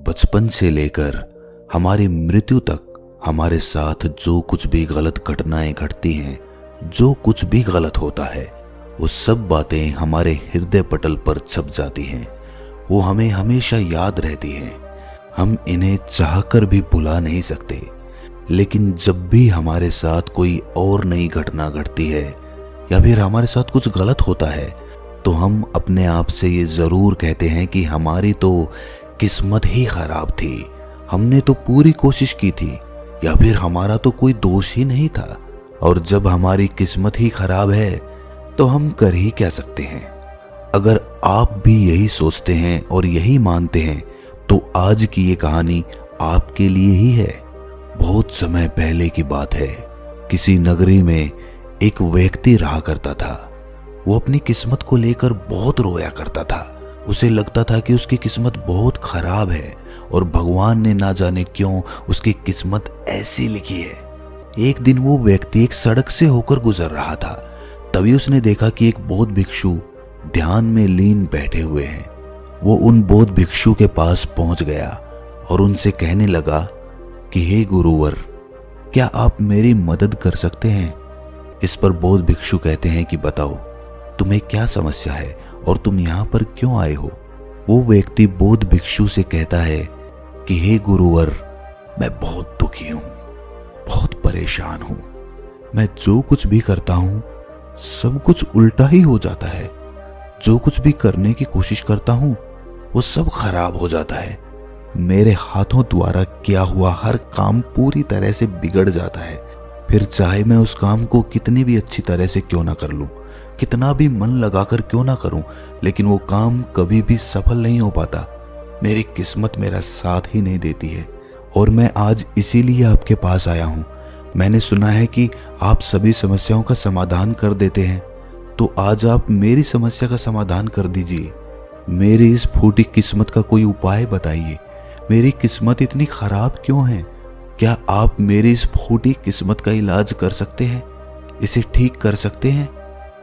बचपन से लेकर हमारी मृत्यु तक हमारे साथ जो कुछ भी गलत घटनाएं घटती हैं, जो कुछ भी गलत होता है, वो सब बातें हमारे हृदय पटल पर छप जाती हैं। वो हमें हमेशा याद रहती हैं। हम इन्हें चाहकर भी भुला नहीं सकते। लेकिन जब भी हमारे साथ कोई और नई घटना घटती है या फिर हमारे साथ कुछ गलत होता है, तो हम अपने आप से ये ज़रूर कहते हैं कि हमारी तो किस्मत ही खराब थी, हमने तो पूरी कोशिश की थी, या फिर हमारा तो कोई दोष ही नहीं था। और जब हमारी किस्मत ही खराब है तो हम कर ही क्या सकते हैं। अगर आप भी यही सोचते हैं और यही मानते हैं तो आज की ये कहानी आपके लिए ही है। बहुत समय पहले की बात है। किसी नगरी में एक व्यक्ति रहा करता था। वो अपनी किस्मत को लेकर बहुत रोया करता था। उसे लगता था कि उसकी किस्मत बहुत खराब है और भगवान ने ना जाने क्यों उसकी किस्मत ऐसी लिखी है। एक दिन वो व्यक्ति एक सड़क से होकर गुजर रहा था। तभी उसने देखा कि एक बौद्ध भिक्षु ध्यान में लीन बैठे हुए हैं। वो उन बौद्ध भिक्षु के पास पहुंच गया और उनसे कहने लगा कि हे गुरुवर, क्या आप मेरी मदद कर सकते हैं? इस पर बौद्ध भिक्षु कहते हैं कि बताओ, तुम्हें क्या समस्या है और तुम यहाँ पर क्यों आए हो? वो व्यक्ति बौद्ध भिक्षु से कहता है कि हे गुरुवर, मैं बहुत दुखी हूँ, बहुत परेशान हूँ। मैं जो कुछ भी करता हूँ सब कुछ उल्टा ही हो जाता है। जो कुछ भी करने की कोशिश करता हूँ वो सब खराब हो जाता है। मेरे हाथों द्वारा किया हुआ हर काम पूरी तरह से बिगड़ जाता है। फिर चाहे मैं उस काम को कितनी भी अच्छी तरह से क्यों ना कर लूं, कितना भी मन लगाकर क्यों ना करूं, लेकिन वो काम कभी भी सफल नहीं हो पाता। मेरी किस्मत मेरा साथ ही नहीं देती है। और मैं आज इसीलिए आपके पास आया हूं। मैंने सुना है कि आप सभी समस्याओं का समाधान कर देते हैं, तो आज आप मेरी समस्या का समाधान कर दीजिए। मेरी इस फूटी किस्मत का कोई उपाय बताइए। मेरी किस्मत इतनी खराब क्यों है? क्या आप मेरी इस फूटी किस्मत का इलाज कर सकते हैं? इसे ठीक कर सकते हैं?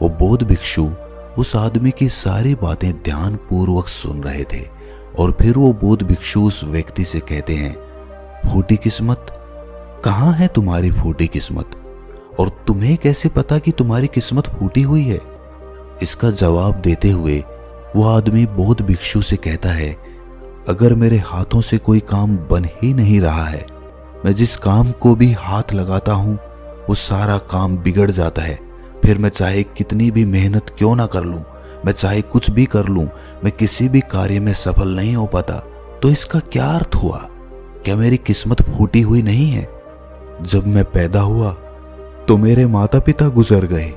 वो बौद्ध भिक्षु उस आदमी की सारी बातें ध्यानपूर्वक सुन रहे थे और फिर वो बौद्ध भिक्षु उस व्यक्ति से कहते हैं, फूटी किस्मत, कहाँ है तुम्हारी फूटी किस्मत? और तुम्हें कैसे पता कि तुम्हारी किस्मत फूटी हुई है? इसका जवाब देते हुए वो आदमी बौद्ध भिक्षु से कहता है, अगर मेरे हाथों से कोई काम बन ही नहीं रहा है, मैं जिस काम को भी हाथ लगाता हूँ वो सारा काम बिगड़ जाता है। फिर मैं चाहे कितनी भी मेहनत क्यों ना कर लूँ, मैं चाहे कुछ भी कर लूँ, मैं किसी भी कार्य में सफल नहीं हो पाता। तो इसका क्या अर्थ हुआ? क्या मेरी किस्मत फूटी हुई नहीं है? जब मैं पैदा हुआ तो मेरे माता पिता गुजर गए।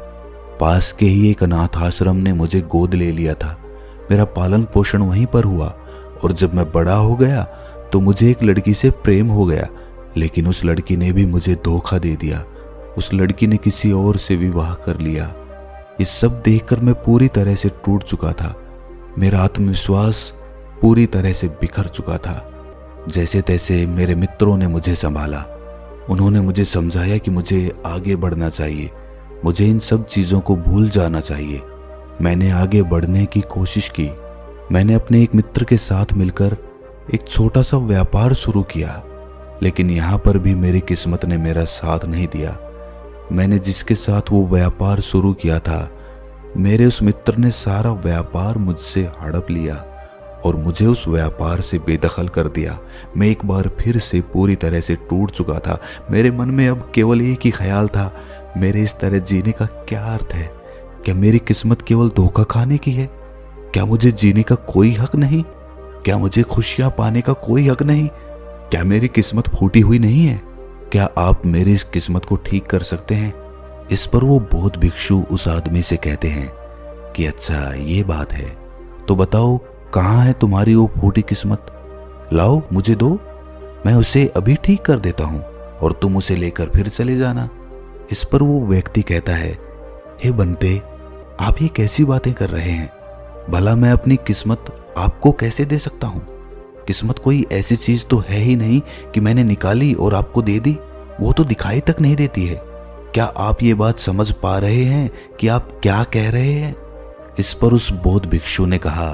पास के ही एक अनाथ आश्रम ने मुझे गोद ले लिया था। मेरा पालन पोषण वहीं पर हुआ। और जब मैं बड़ा हो गया तो मुझे एक लड़की से प्रेम हो गया, लेकिन उस लड़की ने भी मुझे धोखा दे दिया। उस लड़की ने किसी और से विवाह कर लिया। ये सब देखकर मैं पूरी तरह से टूट चुका था। मेरा आत्मविश्वास पूरी तरह से बिखर चुका था। जैसे तैसे मेरे मित्रों ने मुझे संभाला। उन्होंने मुझे समझाया कि मुझे आगे बढ़ना चाहिए, मुझे इन सब चीज़ों को भूल जाना चाहिए। मैंने आगे बढ़ने की कोशिश की। मैंने अपने एक मित्र के साथ मिलकर एक छोटा सा व्यापार शुरू किया, लेकिन यहाँ पर भी मेरी किस्मत ने मेरा साथ नहीं दिया। मैंने जिसके साथ वो व्यापार शुरू किया था, मेरे उस मित्र ने सारा व्यापार मुझसे हड़प लिया और मुझे उस व्यापार से बेदखल कर दिया। मैं एक बार फिर से पूरी तरह से टूट चुका था। मेरे मन में अब केवल एक ही ख्याल था, मेरे इस तरह जीने का क्या अर्थ है? क्या मेरी किस्मत केवल धोखा खाने की है? क्या मुझे जीने का कोई हक नहीं? क्या मुझे खुशियां पाने का कोई हक नहीं? क्या मेरी किस्मत फूटी हुई नहीं है? क्या आप मेरी इस किस्मत को ठीक कर सकते हैं? इस पर वो बौद्ध भिक्षु उस आदमी से कहते हैं कि अच्छा ये बात है, तो बताओ कहाँ है तुम्हारी वो फूटी किस्मत? लाओ मुझे दो, मैं उसे अभी ठीक कर देता हूँ और तुम उसे लेकर फिर चले जाना। इस पर वो व्यक्ति कहता है, हे बंते, आप ये कैसी बातें कर रहे हैं? भला मैं अपनी किस्मत आपको कैसे दे सकता हूँ? किस्मत कोई ऐसी चीज तो है ही नहीं कि मैंने निकाली और आपको दे दी। वो तो दिखाई तक नहीं देती है। क्या आप ये बात समझ पा रहे हैं कि आप क्या कह रहे हैं? इस पर उस बौद्ध भिक्षु ने कहा,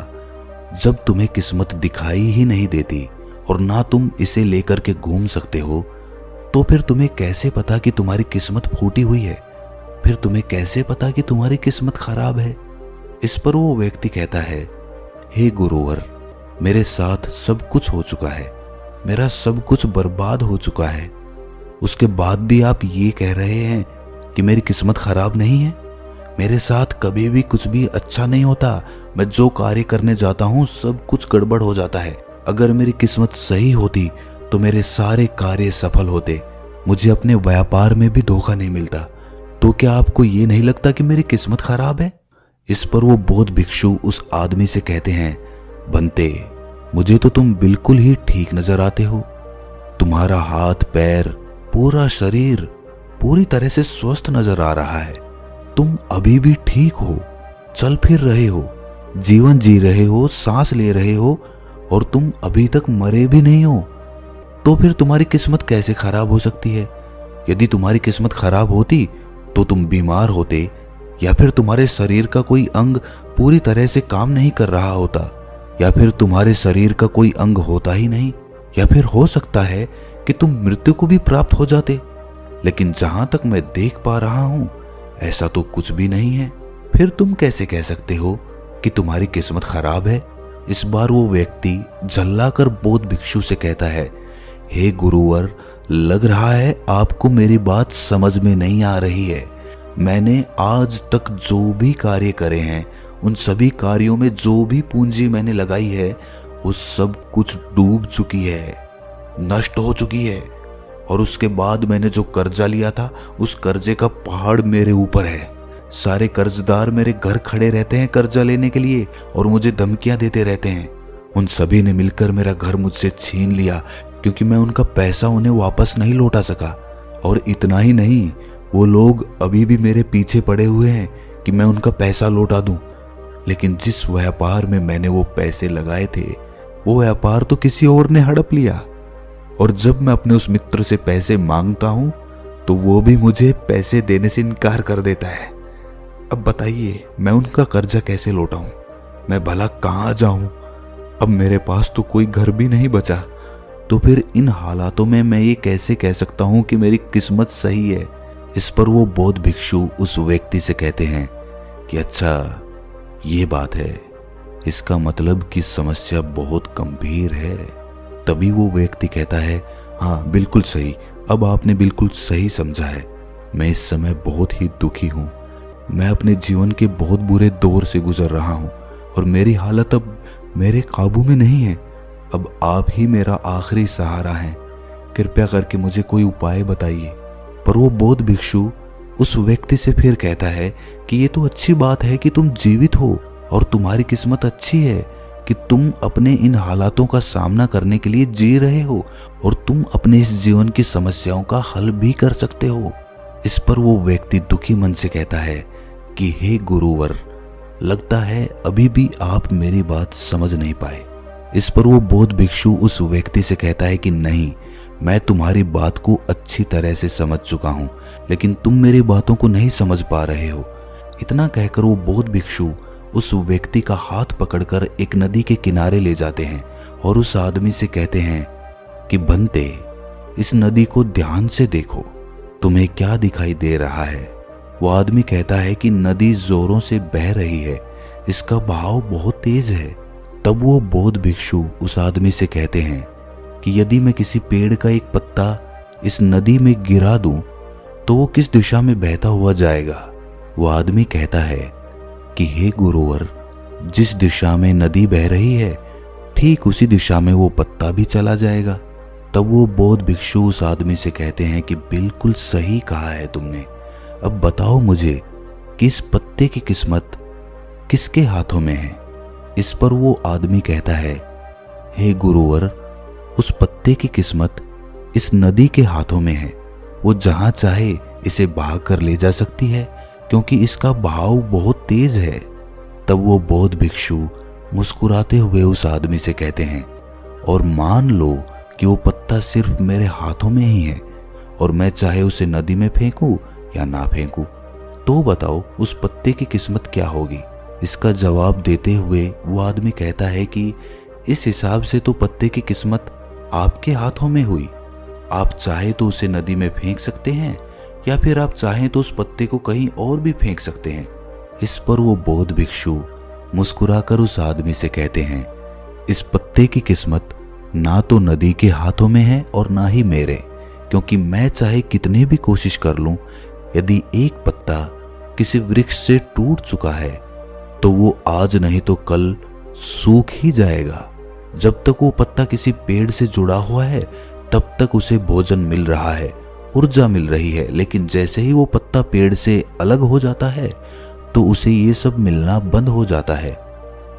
जब तुम्हें किस्मत दिखाई ही नहीं देती और ना तुम इसे लेकर के घूम सकते हो, तो फिर तुम्हें कैसे पता कि तुम्हारी किस्मत फूटी हुई है? फिर तुम्हें कैसे पता कि तुम्हारी किस्मत खराब है? इस पर वो व्यक्ति कहता है, हे गुरुवर, मेरे साथ सब कुछ हो चुका है, मेरा सब कुछ बर्बाद हो चुका है, उसके बाद भी आप ये कह रहे हैं कि मेरी किस्मत खराब नहीं है? मेरे साथ कभी भी कुछ भी अच्छा नहीं होता। मैं जो कार्य करने जाता हूँ सब कुछ गड़बड़ हो जाता है। अगर मेरी किस्मत सही होती तो मेरे सारे कार्य सफल होते, मुझे अपने व्यापार में भी धोखा नहीं मिलता। तो क्या आपको ये नहीं लगता कि मेरी किस्मत खराब है? इस पर वो बौद्ध भिक्षु उस आदमी से कहते हैं, बंते, मुझे तो तुम बिल्कुल ही ठीक नजर आते हो। तुम्हारा हाथ पैर पूरा शरीर पूरी तरह से स्वस्थ नजर आ रहा है। तुम अभी भी ठीक हो, चल फिर रहे हो, जीवन जी रहे हो, सांस ले रहे हो और तुम अभी तक मरे भी नहीं हो। तो फिर तुम्हारी किस्मत कैसे खराब हो सकती है? यदि तुम्हारी किस्मत खराब होती तो तुम बीमार होते, या फिर तुम्हारे शरीर का कोई अंग पूरी तरह से काम नहीं कर रहा होता, या फिर तुम्हारे शरीर का कोई अंग होता ही नहीं, या फिर हो सकता है कि तुम मृत्यु को भी प्राप्त हो जाते। लेकिन जहां तक मैं देख पा रहा हूं ऐसा तो कुछ भी नहीं है। फिर तुम कैसे कह सकते हो कि तुम्हारी किस्मत खराब है? इस बार वो व्यक्ति झल्लाकर बौद्ध भिक्षु से कहता है, हे गुरुवर, लग रहा है आपको मेरी बात समझ में नहीं आ रही है। मैंने आज तक जो भी कार्य करे हैं, उन सभी कार्यों में जो भी पूंजी मैंने लगाई है, वो सब कुछ डूब चुकी है, नष्ट हो चुकी है। और उसके बाद मैंने जो कर्जा लिया था, उस कर्जे का पहाड़ मेरे ऊपर है। सारे कर्जदार मेरे घर खड़े रहते हैं कर्जा लेने के लिए और मुझे धमकियां देते रहते हैं। उन सभी ने मिलकर मेरा घर मुझसे छीन लिया क्योंकि मैं उनका पैसा उन्हें वापस नहीं लौटा सका। और इतना ही नहीं, वो लोग अभी भी मेरे पीछे पड़े हुए हैं कि मैं उनका पैसा लौटा दूं। लेकिन जिस व्यापार में मैंने वो पैसे लगाए थे, वो व्यापार तो किसी और ने हड़प लिया। और जब मैं अपने उस मित्र से पैसे मांगता हूं तो वो भी मुझे पैसे देने से इनकार कर देता है। अब बताइए, मैं उनका कर्जा कैसे लौटाऊं? मैं भला कहां जाऊं? अब मेरे पास तो कोई घर भी नहीं बचा। तो फिर इन हालातों में मैं ये कैसे कह सकता हूं कि मेरी किस्मत सही है? इस पर वो बौद्ध भिक्षु उस व्यक्ति से कहते हैं कि अच्छा, ये बात है, इसका मतलब कि समस्या बहुत गंभीर है। तभी वो व्यक्ति कहता है, हाँ बिल्कुल सही, अब आपने बिल्कुल सही समझा है। मैं इस समय बहुत ही दुखी हूँ। मैं अपने जीवन के बहुत बुरे दौर से गुजर रहा हूँ और मेरी हालत अब मेरे काबू में नहीं है। अब आप ही मेरा आखिरी सहारा हैं। कृपया करके मुझे कोई उपाय बताइए। पर वो बौद्ध भिक्षु उस व्यक्ति से फिर कहता है कि ये तो अच्छी बात है कि तुम जीवित हो और तुम्हारी किस्मत अच्छी है कि तुम अपने इन हालातों का सामना करने के लिए जी रहे हो और तुम अपने इस जीवन की समस्याओं का हल भी कर सकते हो। इस पर वो व्यक्ति दुखी मन से कहता है कि हे गुरुवर, लगता है अभी भी आप मेरी बात समझ नहीं पाए। इस पर वो बौद्ध भिक्षु उस व्यक्ति से कहता है कि नहीं, मैं तुम्हारी बात को अच्छी तरह से समझ चुका हूँ, लेकिन तुम मेरी बातों को नहीं समझ पा रहे हो। इतना कहकर वो बौद्ध भिक्षु उस व्यक्ति का हाथ पकड़कर एक नदी के किनारे ले जाते हैं और उस आदमी से कहते हैं कि बंते, इस नदी को ध्यान से देखो, तुम्हें क्या दिखाई दे रहा है? वो आदमी कहता है कि नदी जोरों से बह रही है, इसका बहाव बहुत तेज है। तब वो बौद्ध भिक्षु उस आदमी से कहते हैं कि यदि मैं किसी पेड़ का एक पत्ता इस नदी में गिरा दूं तो वो किस दिशा में बहता हुआ जाएगा? वो आदमी कहता है कि हे गुरुवर, जिस दिशा में नदी बह रही है ठीक उसी दिशा में वो पत्ता भी चला जाएगा। तब वो बौद्ध भिक्षु उस आदमी से कहते हैं कि बिल्कुल सही कहा है तुमने। अब बताओ मुझे कि इस पत्ते की किस्मत किसके हाथों में है? इस पर वो आदमी कहता है, हे गुरुवर, उस पत्ते की किस्मत इस नदी के हाथों में है। वो जहां चाहे इसे बहा कर ले जा सकती है क्योंकि इसका बहाव बहुत तेज है। तब वो बौद्ध भिक्षु मुस्कुराते हुए उस आदमी से कहते हैं, और मान लो कि वो पत्ता सिर्फ मेरे हाथों में ही है और मैं चाहे उसे नदी में फेंकूं या ना फेंकूं, तो बताओ उस पत्ते की किस्मत क्या होगी? इसका जवाब देते हुए वो आदमी कहता है कि इस हिसाब से तो पत्ते की किस्मत आपके हाथों में हुई। आप चाहे तो उसे नदी में फेंक सकते हैं या फिर आप चाहें तो उस पत्ते को कहीं और भी फेंक सकते हैं। इस पर वो बौद्ध भिक्षु मुस्कुराकर उस आदमी से कहते हैं, इस पत्ते की किस्मत ना तो नदी के हाथों में है और ना ही मेरे, क्योंकि मैं चाहे कितनी भी कोशिश कर लूं, यदि एक पत्ता किसी वृक्ष से टूट चुका है तो वो आज नहीं तो कल सूख ही जाएगा। जब तक वो पत्ता किसी पेड़ से जुड़ा हुआ है तब तक उसे भोजन मिल रहा है, ऊर्जा मिल रही है, लेकिन जैसे ही वो पत्ता पेड़ से अलग हो जाता है तो उसे ये सब मिलना बंद हो जाता है।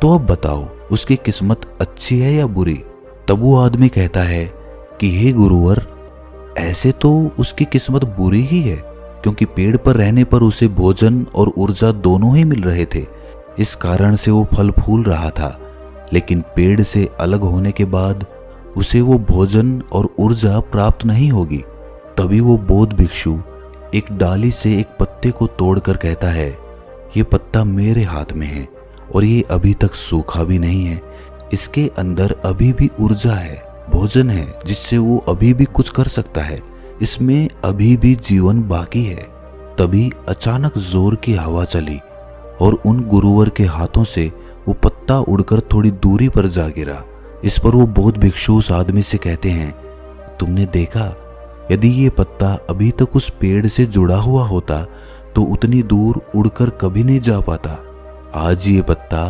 तो अब बताओ उसकी किस्मत अच्छी है या बुरी? तब वो आदमी कहता है कि हे गुरुवर, ऐसे तो उसकी किस्मत बुरी ही है, क्योंकि पेड़ पर रहने पर उसे भोजन और ऊर्जा दोनों ही मिल रहे थे। इस कारण से वो फल फूल रहा था, लेकिन पेड़ से अलग होने के बाद उसे वो भोजन और ऊर्जा प्राप्त नहीं होगी। तभी वो बौद्ध भिक्षु एक डाली से एक पत्ते को तोड़कर कहता है, ये पत्ता मेरे हाथ में है और ये अभी तक सूखा भी नहीं है। इसके अंदर अभी भी ऊर्जा है, भोजन है, जिससे वो अभी भी कुछ कर सकता है। इसमें अभी भी जीवन बाकी है। तभी अचानक जोर की हवा चली और उन गुरुवर के हाथों से वो पत्ता उड़कर थोड़ी दूरी पर जा गिरा। इस पर वो बौद्ध भिक्षु उस आदमी से कहते हैं, तुमने देखा, यदि ये पत्ता अभी तक उस पेड़ से जुड़ा हुआ होता तो उतनी दूर उड़कर कभी नहीं जा पाता। आज ये पत्ता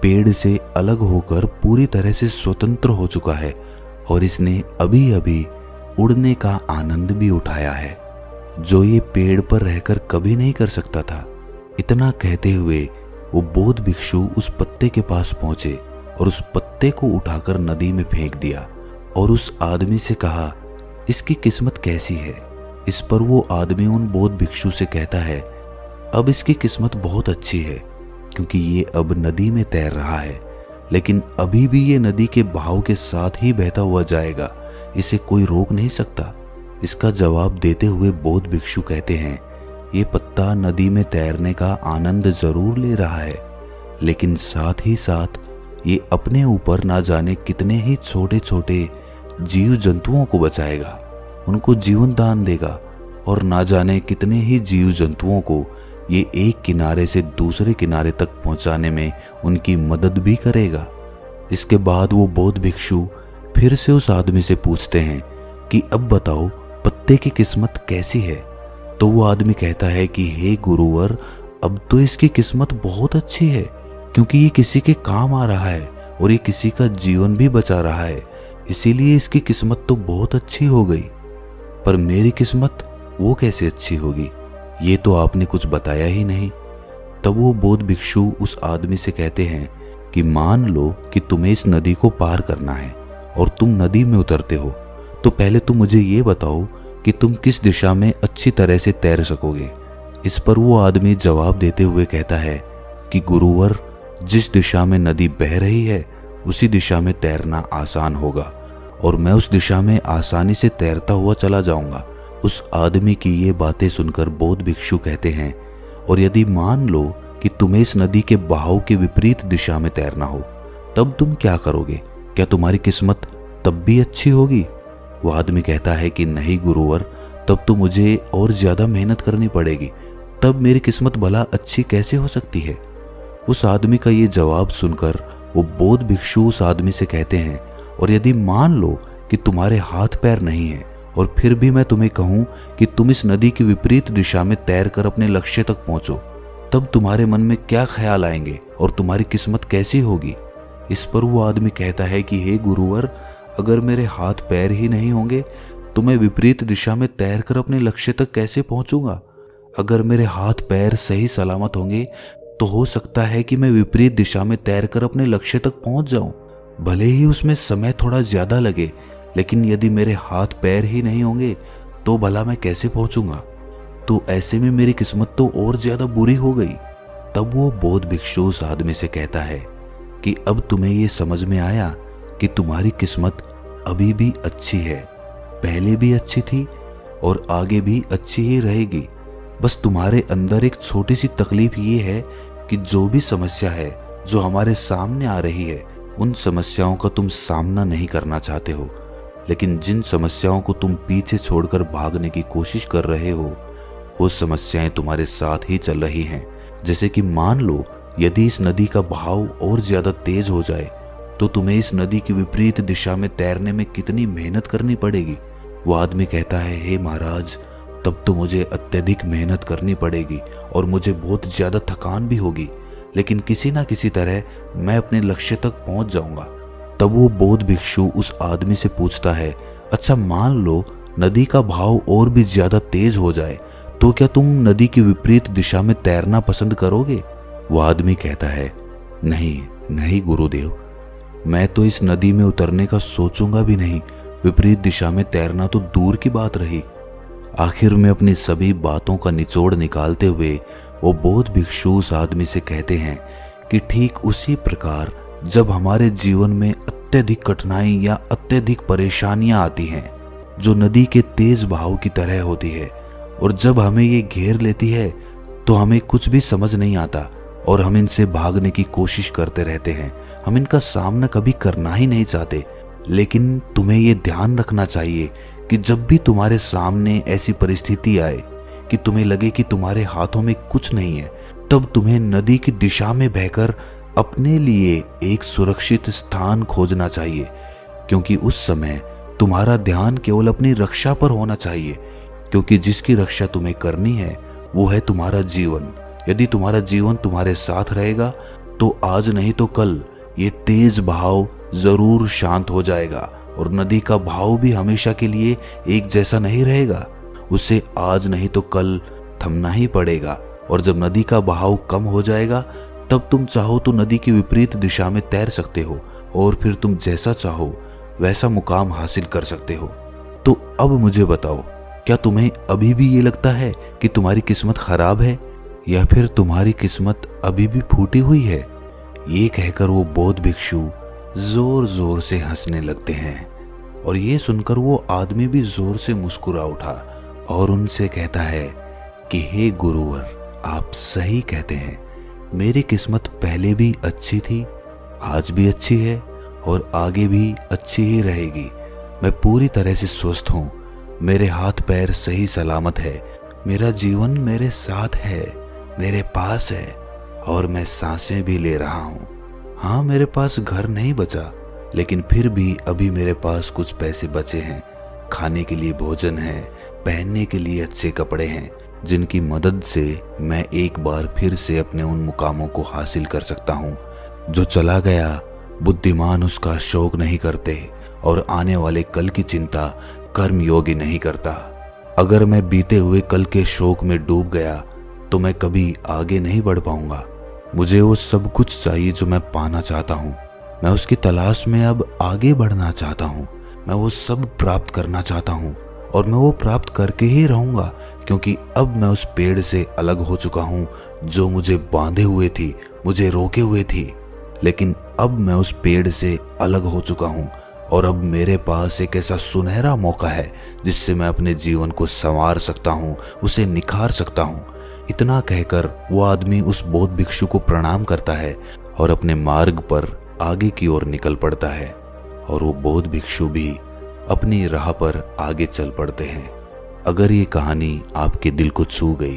पेड़ से अलग होकर पूरी तरह से स्वतंत्र हो चुका है और इसने अभी अभी उड़ने का आनंद भी उठाया है, जो ये पेड़ पर रहकर कभी नहीं कर सकता था। इतना कहते हुए वो बौद्ध भिक्षु उस पत्ते के पास पहुंचे और उस पत्ते को उठाकर नदी में फेंक दिया और उस आदमी से कहा, इसकी किस्मत कैसी है? इस पर वो आदमी उन बौद्ध भिक्षु से कहता है, अब इसकी किस्मत बहुत अच्छी है, क्योंकि ये अब नदी में तैर रहा है, लेकिन अभी भी ये नदी के बहाव के साथ ही बहता हुआ जाएगा, इसे कोई रोक नहीं सकता। इसका जवाब देते हुए बौद्ध भिक्षु कहते हैं, ये पत्ता नदी में तैरने का आनंद जरूर ले रहा है, लेकिन साथ ही साथ ये अपने ऊपर ना जाने कितने ही छोटे छोटे जीव जंतुओं को बचाएगा, उनको जीवन दान देगा और ना जाने कितने ही जीव जंतुओं को ये एक किनारे से दूसरे किनारे तक पहुंचाने में उनकी मदद भी करेगा। इसके बाद वो बौद्ध भिक्षु फिर से उस आदमी से पूछते हैं कि अब बताओ पत्ते की किस्मत कैसी है? तो वो आदमी कहता है कि हे गुरुवर, अब तो इसकी किस्मत बहुत अच्छी है, क्योंकि ये किसी के काम आ रहा है और ये किसी का जीवन भी बचा रहा है, इसीलिए इसकी किस्मत तो बहुत अच्छी हो गई। पर मेरी किस्मत वो कैसे अच्छी होगी? ये तो आपने कुछ बताया ही नहीं। तब वो बौद्ध भिक्षु उस आदमी से कहते हैं कि मान लो कि तुम्हें इस नदी को पार करना है और तुम नदी में उतरते हो, तो पहले तुम मुझे ये बताओ कि तुम किस दिशा में अच्छी तरह से तैर सकोगे। इस पर वो आदमी जवाब देते हुए कहता है कि गुरुवर, जिस दिशा में नदी बह रही है उसी दिशा में तैरना आसान होगा और मैं उस दिशा में आसानी से तैरता हुआ चला जाऊंगा। उस आदमी की ये बातें सुनकर बौद्ध भिक्षु कहते हैं, और यदि मान लो कि तुम्हें इस नदी के बहाव के विपरीत दिशा में तैरना हो, तब तुम क्या करोगे? क्या तुम्हारी किस्मत तब भी अच्छी होगी? वो आदमी कहता है कि नहीं गुरुवर, तब तो मुझे और ज्यादा मेहनत करनी पड़ेगी, तब मेरी किस्मत भला अच्छी कैसे हो सकती है? उस आदमी का ये जवाब सुनकर वो बौद्ध भिक्षु उस आदमी से कहते हैं, और यदि मान लो कि तुम्हारे हाथ पैर नहीं है और फिर भी मैं तुम्हें कहूं कि तुम इस नदी की विपरीत दिशा में तैरकर अपने लक्ष्य तक पहुंचो, तब तुम्हारे मन में क्या ख्याल आएंगे और तुम्हारी किस्मत कैसी होगी? इस पर वो आदमी कहता है कि हे गुरुवर, अगर मेरे हाथ पैर ही नहीं होंगे तो मैं विपरीत दिशा में तैरकर अपने लक्ष्य तक कैसे पहुंचूंगा? अगर मेरे हाथ पैर सही सलामत होंगे तो हो सकता है कि मैं विपरीत दिशा में तैरकर अपने लक्ष्य तक पहुंच जाऊं, भले ही उसमें समय थोड़ा ज्यादा लगे, लेकिन यदि मेरे हाथ पैर ही नहीं होंगे तो भला मैं कैसे पहुंचूंगा? तो ऐसे में मेरी किस्मत तो और ज्यादा बुरी हो गई। तब वो बौद्ध भिक्षु उस आदमी से कहता है कि अब तुम्हें ये समझ में आया कि तुम्हारी किस्मत अभी भी अच्छी है, पहले भी अच्छी थी और आगे भी अच्छी ही रहेगी। बस तुम्हारे अंदर एक छोटी सी तकलीफ ये है कि जो भी समस्या है जो हमारे सामने आ रही है, उन समस्याओं का तुम सामना नहीं करना चाहते हो। लेकिन जिन समस्याओं को तुम पीछे छोड़कर भागने की कोशिश कर रहे हो, वो समस्याएं तुम्हारे साथ ही चल रही हैं। जैसे कि मान लो यदि इस नदी का बहाव और ज्यादा तेज हो जाए तो तुम्हें इस नदी की विपरीत दिशा में तैरने में कितनी मेहनत करनी पड़ेगी। वो आदमी कहता है, हे महाराज, तब तो मुझे अत्यधिक मेहनत करनी पड़ेगी और मुझे बहुत ज्यादा थकान भी होगी, लेकिन किसी ना किसी तरह मैं अपने लक्ष्य तक पहुंच जाऊंगा। तब वो बौद्ध भिक्षु उस आदमी से पूछता है, अच्छा मान लो नदी का बहाव और भी ज्यादा तेज हो जाए तो क्या तुम नदी की विपरीत दिशा में तैरना पसंद करोगे? वो आदमी कहता है, नहीं नहीं गुरुदेव, मैं तो इस नदी में उतरने का सोचूंगा भी नहीं, विपरीत दिशा में तैरना तो दूर की बात रही। आखिर में अपनी सभी बातों का निचोड़ निकालते हुए वो बौद्ध भिक्षु उस आदमी से कहते हैं कि ठीक उसी प्रकार जब हमारे जीवन में अत्यधिक कठिनाई या अत्यधिक परेशानियां आती हैं जो नदी के तेज बहाव की तरह होती है, और जब हमें ये घेर लेती है तो हमें कुछ भी समझ नहीं आता और हम इनसे भागने की कोशिश करते रहते हैं। हम इनका सामना कभी करना ही नहीं चाहते। लेकिन तुम्हें ये ध्यान रखना चाहिए कि जब भी तुम्हारे सामने ऐसी परिस्थिति आए कि तुम्हें लगे कि तुम्हारे हाथों में कुछ नहीं है, तब तुम्हें नदी की दिशा में बहकर अपने लिए एक सुरक्षित स्थान खोजना चाहिए, क्योंकि उस समय तुम्हारा ध्यान केवल अपनी रक्षा पर होना चाहिए, क्योंकि जिसकी रक्षा तुम्हें करनी है वो है तुम्हारा जीवन। यदि तुम्हारा जीवन तुम्हारे साथ रहेगा तो आज नहीं तो कल ये तेज बहाव जरूर शांत हो जाएगा और नदी का बहाव भी हमेशा के लिए एक जैसा नहीं रहेगा। उसे आज नहीं तो कल थमना ही पड़ेगा, और जब नदी का बहाव कम हो जाएगा तब तुम चाहो तो नदी की विपरीत दिशा में तैर सकते हो और फिर तुम जैसा चाहो वैसा मुकाम हासिल कर सकते हो। तो अब मुझे बताओ, क्या तुम्हें अभी भी ये लगता है कि तुम्हारी किस्मत खराब है, या फिर तुम्हारी किस्मत अभी भी फूटी हुई है? ये कहकर वो बौद्ध भिक्षु जोर जोर से हंसने लगते हैं, और ये सुनकर वो आदमी भी जोर से मुस्कुरा उठा और उनसे कहता है कि हे गुरुवर, आप सही कहते हैं, मेरी किस्मत पहले भी अच्छी थी, आज भी अच्छी है और आगे भी अच्छी ही रहेगी। मैं पूरी तरह से स्वस्थ हूँ, मेरे हाथ पैर सही सलामत है, मेरा जीवन मेरे साथ है, मेरे पास है और मैं सांसें भी ले रहा हूँ। हाँ, मेरे पास घर नहीं बचा, लेकिन फिर भी अभी मेरे पास कुछ पैसे बचे हैं, खाने के लिए भोजन है, पहनने के लिए अच्छे कपड़े हैं, जिनकी मदद से मैं एक बार फिर से अपने उन मुकामों को हासिल कर सकता हूँ। जो चला गया बुद्धिमान उसका शोक नहीं करते और आने वाले कल की चिंता कर्मयोगी नहीं करता। अगर मैं बीते हुए कल के शोक में डूब गया तो मैं कभी आगे नहीं बढ़ पाऊंगा। मुझे वो सब कुछ चाहिए जो मैं पाना चाहता हूँ, मैं उसकी तलाश में अब आगे बढ़ना चाहता हूँ, मैं वो सब प्राप्त करना चाहता हूँ और मैं वो प्राप्त करके ही रहूंगा, क्योंकि अब मैं उस पेड़ से अलग हो चुका हूँ जो मुझे बांधे हुए थी, मुझे रोके हुए थी। लेकिन अब मैं उस पेड़ से अलग हो चुका हूँ और अब मेरे पास एक ऐसा सुनहरा मौका है जिससे मैं अपने जीवन को संवार सकता हूँ, उसे निखार सकता हूँ। इतना कहकर वो आदमी उस बौद्ध भिक्षु को प्रणाम करता है और अपने मार्ग पर आगे की ओर निकल पड़ता है, और वो बौद्ध भिक्षु भी अपनी राह पर आगे चल पड़ते हैं। अगर ये कहानी आपके दिल को छू गई